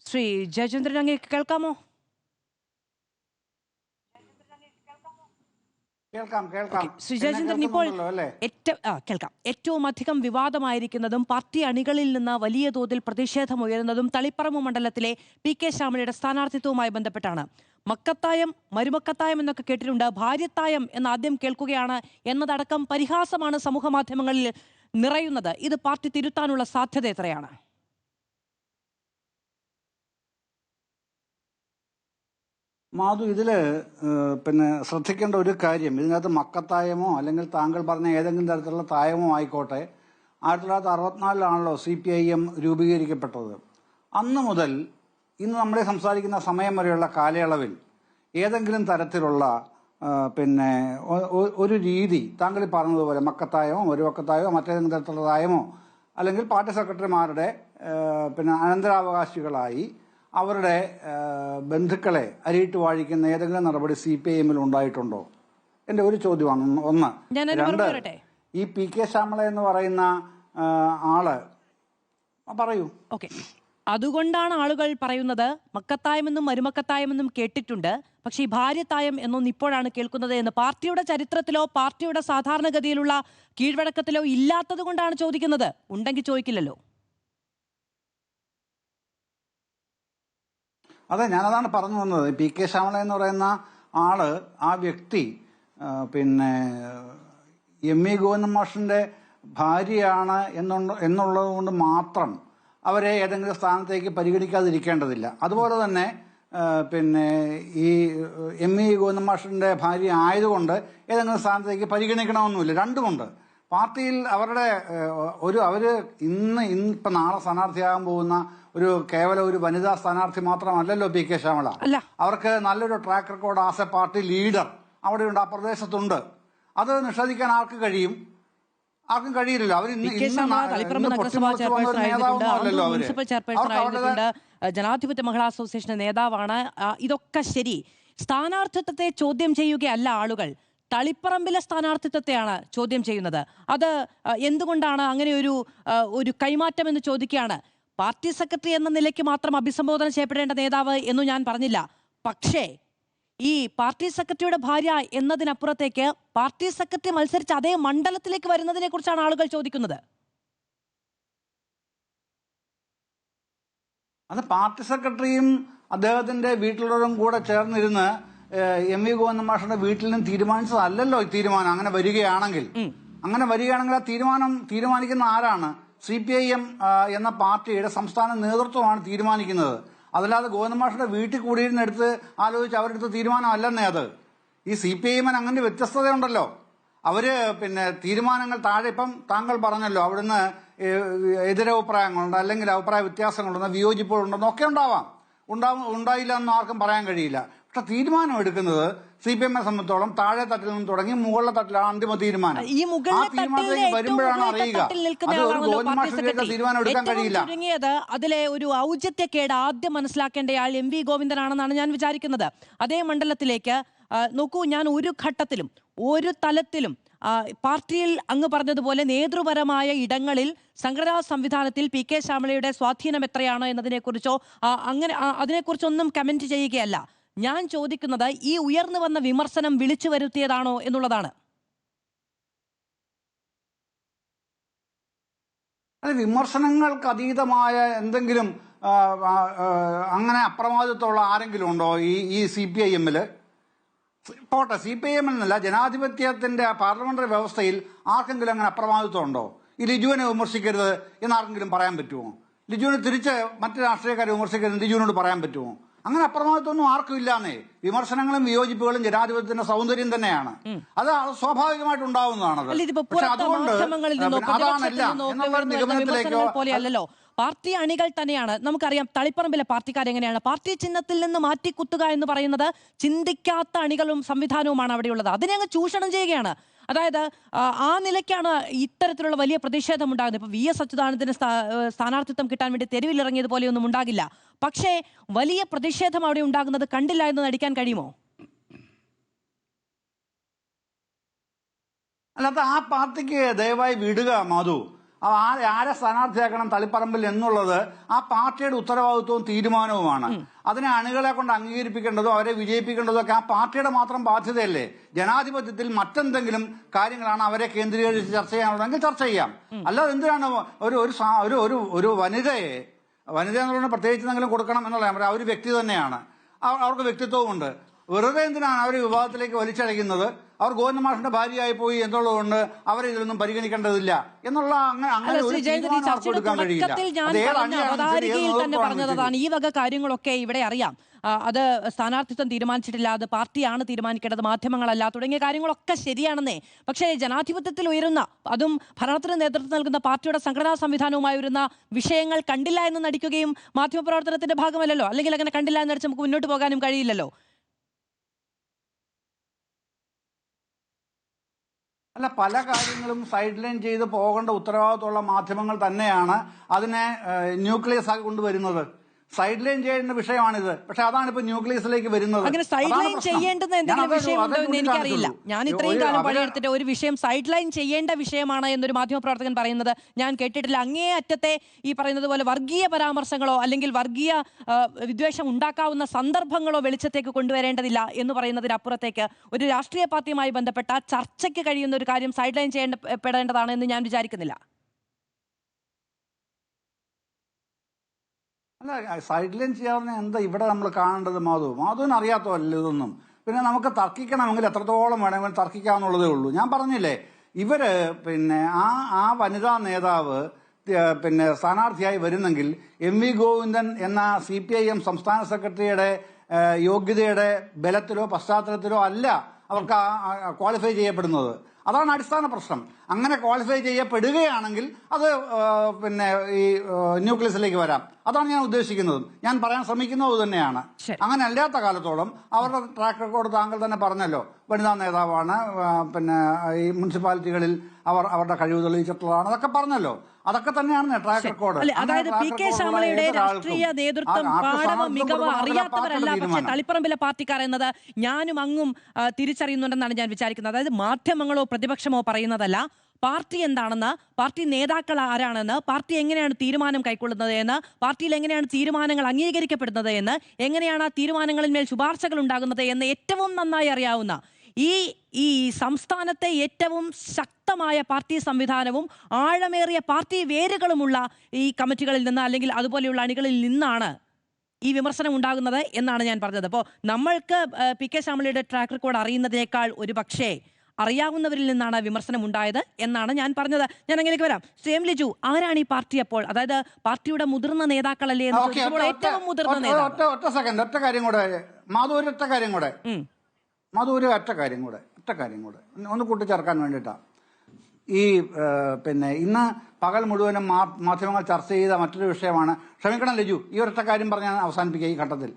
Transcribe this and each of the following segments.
ശ്രീ ജയചന്ദ്രൻ, അങ്ങേക്ക് കേൾക്കാമോ? ശ്രീ ജയചന്ദ്രൻ, ഇപ്പോൾ കേൾക്കാം. ഏറ്റവും അധികം വിവാദമായിരിക്കുന്നതും പാർട്ടി അണികളിൽ നിന്ന് വലിയ തോതിൽ പ്രതിഷേധമുയരുന്നതും തളിപ്പറമ്പ് മണ്ഡലത്തിലെ പി കെ ശ്യാമളയുടെ സ്ഥാനാർത്ഥിത്വവുമായി ബന്ധപ്പെട്ടാണ്. മക്കത്തായം, മരുമക്കത്തായം എന്നൊക്കെ കേട്ടിട്ടുണ്ട്. ഭാര്യത്തായം എന്ന് ആദ്യം കേൾക്കുകയാണ് എന്നതടക്കം പരിഹാസമാണ് സമൂഹ മാധ്യമങ്ങളിൽ നിറയുന്നത്. ഇത് പാർട്ടി തിരുത്താനുള്ള സാധ്യത എത്രയാണ്? മാധു, ഇതിൽ ശ്രദ്ധിക്കേണ്ട ഒരു കാര്യം, ഇതിനകത്ത് മക്കത്തായമോ അല്ലെങ്കിൽ താങ്കൾ പറഞ്ഞ ഏതെങ്കിലും തരത്തിലുള്ള തായമോ ആയിക്കോട്ടെ, 1964 CPIM രൂപീകരിക്കപ്പെട്ടത്. അന്ന് മുതൽ ഇന്ന് നമ്മളെ സംസാരിക്കുന്ന സമയം വരെയുള്ള കാലയളവിൽ ഏതെങ്കിലും തരത്തിലുള്ള ഒരു രീതി, താങ്കൾ പറഞ്ഞതുപോലെ മക്കത്തായമോ മരുമക്കത്തായമോ മറ്റേതെങ്കിലും തരത്തിലുള്ള തായമോ അല്ലെങ്കിൽ പാർട്ടി സെക്രട്ടറിമാരുടെ അനന്തരാവകാശികളായി അവരുടെ ബന്ധുക്കളെ അരിയിട്ട് വാഴിക്കുന്ന ഏതെങ്കിലും നടപടി CPIM ഉണ്ടായിട്ടുണ്ടോ? എന്റെ ഒരു ചോദ്യമാണ് ഒന്ന്. രണ്ട്, ഈ പി കെ ശ്യാമള എന്ന് പറയുന്ന ആള് പറയൂ. ഓക്കെ, അതുകൊണ്ടാണ് ആളുകൾ പറയുന്നത് മക്കത്തായമെന്നും മരുമക്കത്തായമെന്നും കേട്ടിട്ടുണ്ട്, പക്ഷേ ഈ ഭാര്യത്തായം എന്നൊന്നും ഇപ്പോഴാണ് കേൾക്കുന്നത് എന്ന്. പാർട്ടിയുടെ ചരിത്രത്തിലോ പാർട്ടിയുടെ സാധാരണഗതിയിലുള്ള കീഴ്വഴക്കത്തിലോ ഇല്ലാത്തത് കൊണ്ടാണ് ചോദിക്കുന്നത്. ഉണ്ടെങ്കിൽ ചോദിക്കില്ലല്ലോ. അതെ, ഞാനതാണ് പറഞ്ഞു വന്നത്. പി കെ ശ്യാമള എന്ന് പറയുന്ന ആള്, ആ വ്യക്തി ME ഗോവിന്ദൻ മാഷിന്റെ ഭാര്യയാണ് എന്നുള്ളത് കൊണ്ട് മാത്രം അവരെ ഏതെങ്കിലും സ്ഥാനത്തേക്ക് പരിഗണിക്കാതിരിക്കേണ്ടതില്ല. അതുപോലെ തന്നെ ഈ ME ഗോവിന്ദൻ മാഷിന്റെ ഭാര്യ ആയതുകൊണ്ട് ഏതെങ്കിലും സ്ഥാനത്തേക്ക് പരിഗണിക്കണമെന്നുമില്ല. രണ്ടുമുണ്ട്. പാർട്ടിയിൽ അവരുടെ അവര് ഇപ്പൊ നാളെ സ്ഥാനാർത്ഥിയാകാൻ പോകുന്ന കേവലം ഒരു വനിതാ സ്ഥാനാർത്ഥി മാത്രമല്ലല്ലോ പി കെ ശ്യാമള. അവർക്ക് നല്ലൊരു track record as A party leader അവിടെയുണ്ട്, ആ പ്രദേശത്തുണ്ട്. അത് നിഷേധിക്കാൻ ആർക്ക് കഴിയും? ആർക്കും കഴിയില്ലല്ലോ. അവർ ജനാധിപത്യ മഹിളാ അസോസിയേഷന്റെ നേതാവാണ്. ഇതൊക്കെ ശരി. സ്ഥാനാർത്ഥിത്വത്തെ ചോദ്യം ചെയ്യുകയല്ല ആളുകൾ, തളിപ്പറമ്പിലെ സ്ഥാനാർത്ഥിത്വത്തെയാണ് ചോദ്യം ചെയ്യുന്നത്. അത് എന്തുകൊണ്ടാണ് അങ്ങനെ ഒരു കൈമാറ്റം എന്ന് ചോദിക്കുകയാണ്. പാർട്ടി സെക്രട്ടറി എന്ന നിലയ്ക്ക് മാത്രം അഭിസംബോധന ചെയ്യപ്പെടേണ്ട നേതാവ് എന്നു ഞാൻ പറഞ്ഞില്ല. പക്ഷേ ഈ പാർട്ടി സെക്രട്ടറിയുടെ ഭാര്യ എന്നതിനപ്പുറത്തേക്ക് പാർട്ടി സെക്രട്ടറി മത്സരിച്ച് അതേ മണ്ഡലത്തിലേക്ക് വരുന്നതിനെ കുറിച്ചാണ് ആളുകൾ ചോദിക്കുന്നത്. അത് പാർട്ടി സെക്രട്ടറിയും അദ്ദേഹത്തിന്റെ വീട്ടിലുള്ളവരും കൂടെ ചേർന്നിരുന്ന് ME ഗോവിന്ദൻ മാഷിന്റെ വീട്ടിൽ നിന്ന് തീരുമാനിച്ചതല്ലല്ലോ ഈ തീരുമാനം. അങ്ങനെ വരികയാണെങ്കിൽ ആ തീരുമാനിക്കുന്ന ആരാണ്? CPIM എന്ന പാർട്ടിയുടെ സംസ്ഥാന നേതൃത്വമാണ് തീരുമാനിക്കുന്നത്. അതല്ലാതെ ഗോവിന്ദൻ മാഷിന്റെ വീട്ടിൽ കൂടിയിരുന്നെടുത്ത് ആലോചിച്ച് അവരെടുത്ത തീരുമാനമല്ലെന്നേ അത്. ഈ CPIM അങ്ങനെ വ്യത്യസ്തതയുണ്ടല്ലോ. അവര് തീരുമാനങ്ങൾ താഴെ, ഇപ്പം താങ്കൾ പറഞ്ഞല്ലോ, അവിടുന്ന് എതിരഭിപ്രായങ്ങളുണ്ട്, അല്ലെങ്കിൽ അഭിപ്രായ വ്യത്യാസങ്ങളുണ്ടെന്ന്, വിയോജിപ്പുകളുണ്ടെന്ന് ഒക്കെ ഉണ്ടായില്ല എന്ന് ആർക്കും പറയാൻ കഴിയില്ല. പക്ഷെ തീരുമാനം എടുക്കുന്നത് CPIM-നെ സംബന്ധിച്ചോളം താഴെ തട്ടിൽ നിന്ന് തുടങ്ങി മുകളിലെ തട്ടിലാണ് അന്തിമ തീരുമാനം. ആ തീരുമാനത്തിലേക്ക് വരുമ്പോഴാണ് അറിയുക. അത് ഒരു ഗോവിന്ദൻ മാഷിന്റെ തീരുമാനം എടുക്കാൻ കഴിയില്ല. അതിലെ ഒരു ഔചിത്യക്കേട് ആദ്യം മനസ്സിലാക്കേണ്ടയാൾ MV ഗോവിന്ദനാണെന്നാണ് ഞാൻ വിചാരിക്കുന്നത്. അതേ മണ്ഡലത്തിലേക്ക് നോക്കൂ, ഞാൻ ഒരു ഘട്ടത്തിലും ഒരു തലത്തിലും പാർട്ടിയിൽ അങ്ങ് പറഞ്ഞതുപോലെ നേതൃപരമായ ഇടങ്ങളിൽ സംഘടനാ സംവിധാനത്തിൽ പി കെ ശ്യാമളയുടെ സ്വാധീനം എത്രയാണ് എന്നതിനെക്കുറിച്ചോ അതിനെക്കുറിച്ചൊന്നും കമന്റ് ചെയ്യുകയല്ല. ഞാൻ ചോദിക്കുന്നത് ഈ ഉയർന്നു വന്ന വിമർശനം വിളിച്ചു വരുത്തിയതാണോ എന്നുള്ളതാണ്. വിമർശനങ്ങൾക്ക് അതീതമായ എന്തെങ്കിലും അങ്ങനെ അപ്രമാദിത്വമുള്ള ആരെങ്കിലും ഉണ്ടോ ഈ CPIM-ല്? പോട്ടെ, CPIM എന്നല്ല, ജനാധിപത്യത്തിന്റെ പാർലമെന്ററി വ്യവസ്ഥയിൽ ആർക്കെങ്കിലും അങ്ങനെ അപ്രമാദിത്വം ഉണ്ടോ? ഈ ലിജുവിനെ വിമർശിക്കരുത് എന്നാർക്കെങ്കിലും പറയാൻ പറ്റുമോ? ലിജുവിനെ തിരിച്ച് മറ്റു രാഷ്ട്രീയക്കാരെ വിമർശിക്കരുത് ലിജുവിനോട് പറയാൻ പറ്റുമോ? അങ്ങനെ അപ്രമാദിത്വമൊന്നും ആർക്കും ഇല്ലാന്നേ. വിമർശനങ്ങളും വിയോജിപ്പുകളും ജനാധിപത്യത്തിന്റെ സൗന്ദര്യം തന്നെയാണ്. അത് സ്വാഭാവികമായിട്ട് ഉണ്ടാവുന്നതാണത്. പക്ഷെ അതുകൊണ്ട് അതാണല്ല എന്നുള്ള നിഗമനത്തിലേക്കോ പാർട്ടി അണികൾ തന്നെയാണ്. നമുക്കറിയാം തളിപ്പറമ്പിലെ പാർട്ടിക്കാരെങ്ങനെയാണ്. പാർട്ടി ചിഹ്നത്തിൽ നിന്ന് മാറ്റിക്കുത്തുക എന്ന് പറയുന്നത് ചിന്തിക്കാത്ത അണികളും സംവിധാനവുമാണ് അവിടെയുള്ളത്. അതിനെ അങ്ങ് ചൂഷണം ചെയ്യുകയാണ്. അതായത് ആ നിലയ്ക്കാണ് ഇത്തരത്തിലുള്ള വലിയ പ്രതിഷേധം ഉണ്ടാകുന്നത്. ഇപ്പൊ VS അച്യുതാനന്ദന് സ്ഥാനാർത്ഥിത്വം കിട്ടാൻ വേണ്ടി തെരുവിലിറങ്ങിയതുപോലെയൊന്നും ഉണ്ടാകില്ല. പക്ഷേ വലിയ പ്രതിഷേധം അവിടെ ഉണ്ടാകുന്നത് കണ്ടില്ല എന്ന് നടിക്കാൻ കഴിയുമോ? അല്ലാതെ ആ പാർട്ടിക്ക് ദയവായി വിടുക മാധു. ആരെ സ്ഥാനാർത്ഥിയാക്കണം തളിപ്പറമ്പിൽ എന്നുള്ളത് ആ പാർട്ടിയുടെ ഉത്തരവാദിത്വവും തീരുമാനവുമാണ്. അതിനെ അണികളെ കൊണ്ട് അംഗീകരിപ്പിക്കേണ്ടതോ അവരെ വിജയിപ്പിക്കേണ്ടതോ ഒക്കെ ആ പാർട്ടിയുടെ മാത്രം ബാധ്യതയല്ലേ. ജനാധിപത്യത്തിൽ മറ്റെന്തെങ്കിലും കാര്യങ്ങളാണ് അവരെ കേന്ദ്രീകരിച്ച് ചർച്ച ചെയ്യാനുള്ളതെങ്കിൽ ചർച്ച ചെയ്യാം. അല്ലാതെ എന്തിനാണ് ഒരു വനിതയെ എന്ന് പറയുന്നത് പ്രത്യേകിച്ച് എന്തെങ്കിലും കൊടുക്കണം എന്നുള്ള ഒരു വ്യക്തി തന്നെയാണ്, അവർക്ക് വ്യക്തിത്വമുണ്ട്. വെറുതെ എന്തിനാണ് അവർ വിവാദത്തിലേക്ക് വലിച്ചടയ്ക്കുന്നത്? അവർ ഗോവിന്ദ മാഷിന്റെ ഭാര്യയായി പോയി എന്നുള്ളതുകൊണ്ട് അവരെ ഇതിലൊന്നും പരിഗണിക്കേണ്ടതില്ല എന്നുള്ള അങ്ങനെ ഒരു തീരുമാനം അവർക്ക് എടുക്കാൻ കഴിയില്ല. അവതാരികയിൽ തന്നെ പറഞ്ഞതാണ് ഈ വക കാര്യങ്ങളൊക്കെ ഇവിടെ അറിയാം. അത് സ്ഥാനാർത്ഥിത്വം തീരുമാനിച്ചിട്ടില്ല, അത് പാർട്ടിയാണ് തീരുമാനിക്കേണ്ടത്, മാധ്യമങ്ങളല്ല, തുടങ്ങിയ കാര്യങ്ങളൊക്കെ ശരിയാണെന്നേ. പക്ഷേ ജനാധിപത്യത്തിൽ ഉയരുന്ന, അതും ഭരണത്തിന് നേതൃത്വം നൽകുന്ന പാർട്ടിയുടെ സംഘടനാ സംവിധാനവുമായി വരുന്ന വിഷയങ്ങൾ കണ്ടില്ല എന്ന് നടിക്കുകയും മാധ്യമപ്രവർത്തനത്തിന്റെ ഭാഗമല്ലല്ലോ. അല്ലെങ്കിൽ അങ്ങനെ കണ്ടില്ല എന്ന് നടിച്ച് നമുക്ക് മുന്നോട്ട് പോകാനും കഴിയില്ലല്ലോ. അല്ല, പല കാര്യങ്ങളും സൈഡ് ലൈൻ ചെയ്ത് പോകേണ്ട ഉത്തരവാദിത്തമുള്ള മാധ്യമങ്ങൾ തന്നെയാണ് അതിനെ ന്യൂക്ലിയസ് ആക്കി കൊണ്ടുവരുന്നത്. സൈഡ് ലൈൻ ചെയ്യേണ്ട വിഷയമാണിത്. പക്ഷെ അതാണ് ഇപ്പൊ ന്യൂക്ലിയസിലേക്ക് വരുന്നത്. അങ്ങനെ സൈഡ് ലൈൻ ചെയ്യേണ്ടുന്ന എന്തെങ്കിലും വിഷയമുണ്ടോ എന്ന് എനിക്കറിയില്ല. ഞാൻ ഇത്രയും കാലം പണിയെടുത്തിട്ട് ഒരു വിഷയം സൈഡ് ലൈൻ ചെയ്യേണ്ട വിഷയമാണ് എന്നൊരു മാധ്യമപ്രവർത്തകൻ പറയുന്നത് ഞാൻ കേട്ടിട്ടില്ല. അങ്ങേ അറ്റത്തെ ഈ പറയുന്നത് പോലെ വർഗീയ പരാമർശങ്ങളോ അല്ലെങ്കിൽ വർഗീയ വിദ്വേഷം ഉണ്ടാക്കാവുന്ന സന്ദർഭങ്ങളോ വെളിച്ചത്തേക്ക് കൊണ്ടുവരേണ്ടതില്ല എന്ന് പറയുന്നതിനപ്പുറത്തേക്ക് ഒരു രാഷ്ട്രീയ പാർട്ടിയുമായി ബന്ധപ്പെട്ട ചർച്ചയ്ക്ക് കഴിയുന്ന ഒരു കാര്യം സൈഡ് ലൈൻ ചെയ്യപ്പെടേണ്ടതാണ് എന്ന് ഞാൻ വിചാരിക്കുന്നില്ല. അല്ല, സൈഡ് ലൈൻ ചെയ്യാവുന്ന എന്താ ഇവിടെ നമ്മൾ കാണേണ്ടത്? മാധുവിന് അറിയാത്തതല്ല ഇതൊന്നും. പിന്നെ നമുക്ക് തർക്കിക്കണമെങ്കിൽ എത്രത്തോളം വേണമെങ്കിൽ തർക്കിക്കാവുന്നുള്ളതേ ഉള്ളൂ. ഞാൻ പറഞ്ഞില്ലേ, ഇവര് പിന്നെ ആ വനിതാ നേതാവ് പിന്നെ സ്ഥാനാർത്ഥിയായി വരുന്നെങ്കിൽ MV ഗോവിന്ദൻ എന്ന CPIM സംസ്ഥാന സെക്രട്ടറിയുടെ യോഗ്യതയുടെ ബലത്തിലോ പശ്ചാത്തലത്തിലോ അല്ല അവർക്ക് ക്വാളിഫൈ ചെയ്യപ്പെടുന്നത്. അതാണ് അടിസ്ഥാന പ്രശ്നം. അങ്ങനെ ക്വാളിഫൈ ചെയ്യപ്പെടുകയാണെങ്കിൽ അത് പിന്നെ ഈ ന്യൂക്ലിയസിലേക്ക് വരാം. അതാണ് ഞാൻ ഉദ്ദേശിക്കുന്നതും ഞാൻ പറയാൻ ശ്രമിക്കുന്നത് തന്നെയാണ്. അങ്ങനെ അല്ലാത്ത കാലത്തോളം അവരുടെ ട്രാക്ക് റെക്കോർഡ് താങ്കൾ തന്നെ പറഞ്ഞല്ലോ, വനിതാ നേതാവാണ്, പിന്നെ ഈ മുനിസിപ്പാലിറ്റികളിൽ അവരുടെ കഴിവ് തെളിയിച്ചിട്ടുള്ളതാണ്, അതൊക്കെ പറഞ്ഞല്ലോ. അതൊക്കെ തന്നെയാണ് ട്രാക്ക് റെക്കോർഡ്. അതായത് പി.കെ. ശ്യാമളയുടെ രാഷ്ട്രീയ നേതൃത്വം പാടവ മികവ് അറിയാത്തവരല്ല, പക്ഷെ തളിപ്പറമ്പിലെ പാർട്ടിക്കാർ എന്നത് ഞാനും അങ്ങും തിരിച്ചറിയുന്നുണ്ടെന്നാണ് ഞാൻ വിചാരിക്കുന്നത്. അതായത് മാധ്യമങ്ങളോ പ്രതിപക്ഷമോ പറയുന്നതല്ല, പാർട്ടി എന്താണെന്ന്, പാർട്ടി നേതാക്കൾ ആരാണെന്ന്, പാർട്ടി എങ്ങനെയാണ് തീരുമാനം കൈക്കൊള്ളുന്നത് എന്ന്, പാർട്ടിയിൽ എങ്ങനെയാണ് തീരുമാനങ്ങൾ അംഗീകരിക്കപ്പെടുന്നത് എന്ന്, എങ്ങനെയാണ് ആ തീരുമാനങ്ങളിന്മേൽ ശുപാർശകൾ ഉണ്ടാകുന്നത് എന്ന് ഏറ്റവും നന്നായി അറിയാവുന്ന ഈ സംസ്ഥാനത്തെ ഏറ്റവും ശക്തമായ പാർട്ടി സംവിധാനവും ആഴമേറിയ പാർട്ടി വേരുകളുമുള്ള ഈ കമ്മിറ്റികളിൽ നിന്ന് അല്ലെങ്കിൽ അതുപോലെയുള്ള അണികളിൽ നിന്നാണ് ഈ വിമർശനം ഉണ്ടാകുന്നത് എന്നാണ് ഞാൻ പറഞ്ഞത്. അപ്പോൾ നമ്മൾക്ക് പി.കെ. ശ്യാമളയുടെ ട്രാക്ക് റെക്കോർഡ് അറിയുന്നതിനേക്കാൾ ഒരു പക്ഷേ അറിയാവുന്നവരിൽ നിന്നാണ് വിമർശനം ഉണ്ടായത് എന്നാണ് ഞാൻ പറഞ്ഞത്. ഞാൻ അങ്ങനെയൊക്കെ വരാം. ശ്രീം ലിജു, ആരാണ് ഈ പാർട്ടി അപ്പോൾ? അതായത് പാർട്ടിയുടെ മുതിർന്ന നേതാക്കളല്ലേ എന്ന് ചോദിക്കുമ്പോൾ ഏറ്റവും മുതിർന്ന നേതാവ്. ഒറ്റ കാര്യം കൂടെ ഒന്ന് കൂട്ടിച്ചേർക്കാൻ വേണ്ടിയിട്ടാണ്. ഈ പിന്നെ ഇന്ന് പകൽ മുഴുവനും മാധ്യമങ്ങൾ ചർച്ച ചെയ്ത മറ്റൊരു വിഷയമാണ്. ക്ഷമിക്കണം ലിജു, ഈ ഒരൊറ്റ കാര്യം പറഞ്ഞ് ഞാൻ അവസാനിപ്പിക്കുക. ഈ ഘട്ടത്തിൽ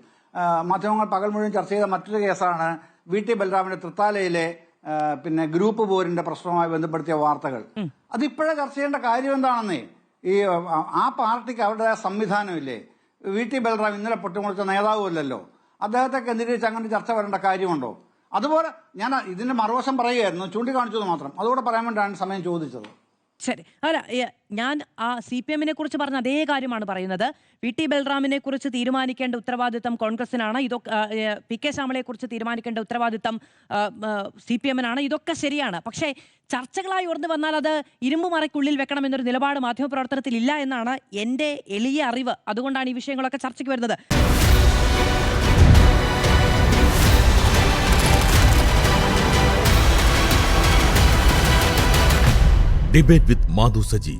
മാധ്യമങ്ങൾ പകൽ മുഴുവൻ ചർച്ച ചെയ്ത മറ്റൊരു കേസാണ് VT ബലറാമിന്റെ തൃത്താലയിലെ പിന്നെ ഗ്രൂപ്പ് പോരിന്റെ പ്രശ്നവുമായി ബന്ധപ്പെടുത്തിയ വാർത്തകൾ. അതിപ്പോഴേ ചർച്ച ചെയ്യേണ്ട കാര്യം എന്താണെന്നേ, ഈ ആ പാർട്ടിക്ക് അവരുടേതായ സംവിധാനമില്ലേ. VT ബലറാം ഇന്നലെ പൊട്ടിമുറിച്ച നേതാവുമല്ലല്ലോ, അദ്ദേഹത്തെ കേന്ദ്രീകരിച്ച് അങ്ങനെ ചർച്ച വരേണ്ട കാര്യമുണ്ടോ? അതുപോലെ ഞാൻ ഇതിന്റെ മറുവശം പറയുകയായിരുന്നു, ചൂണ്ടിക്കാണിച്ചത് മാത്രം. അതുകൂടെ പറയാൻ വേണ്ടിയാണ് സമയം ചോദിച്ചത്. ശരി, അല്ല, ഞാൻ ആ CPM-നെ കുറിച്ച് പറഞ്ഞ അതേ കാര്യമാണ് പറയുന്നത്. VT ബലറാമിനെ കുറിച്ച് തീരുമാനിക്കേണ്ട ഉത്തരവാദിത്തം കോൺഗ്രസിനാണ്, ഇതൊക്കെ പി.കെ. ശ്യാമളയെ കുറിച്ച് തീരുമാനിക്കേണ്ട ഉത്തരവാദിത്തം CPM-നാണ്. ഇതൊക്കെ ശരിയാണ്. പക്ഷേ ചർച്ചകളായി ഉയർന്നു വന്നാൽ അത് ഇരുമ്പ് മറയ്ക്കുള്ളിൽ വെക്കണമെന്നൊരു നിലപാട് മാധ്യമപ്രവർത്തനത്തിൽ ഇല്ല എന്നാണ് എൻ്റെ എളിയ അറിവ്. അതുകൊണ്ടാണ് ഈ വിഷയങ്ങളൊക്കെ ചർച്ചയ്ക്ക് വരുന്നത്. Debate with Madhu Saji.